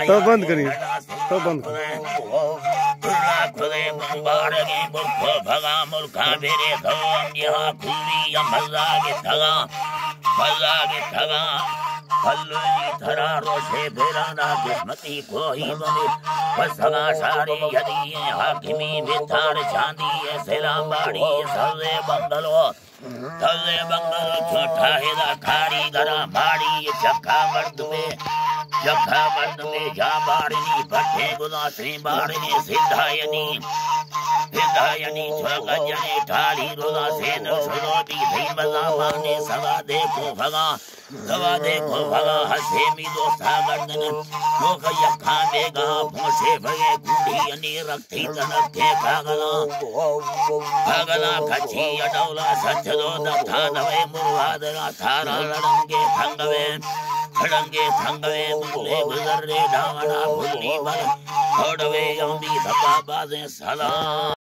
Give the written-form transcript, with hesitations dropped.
तो बंद करिए, तो बंद खुदे मुबारके मुल्क भगा मुल्का मेरे खम यहाँ खुली या मजा के ठगा हल्लुली थरा रोशे बेराना किस्मती कोई बने बसगा सारी यदि हाकिमी बिथार चांदी सलाम बाड़ी सवे बंगलो छोटा हेदा खाड़ी गरा माड़ी चक्का मर्द में जा बाड़नी पट्टे गुलासी बाड़नी सिद्धायनी गजने ठाली रोला से न सुरोटी थी मजा माने सवा देखो भगा हसे मी दोस्ता गर्दन लोक यखा बेगा भोसे भगे गुंडी अनी रखती तनखे भागला खची अडौला सच दो दथा नवे मुर्वादरा थारा खड़ंगे थंगवे मुले गुजर रे डावना भुल्ली बल छोड़वे अम्बी धपा बाजे सलाम।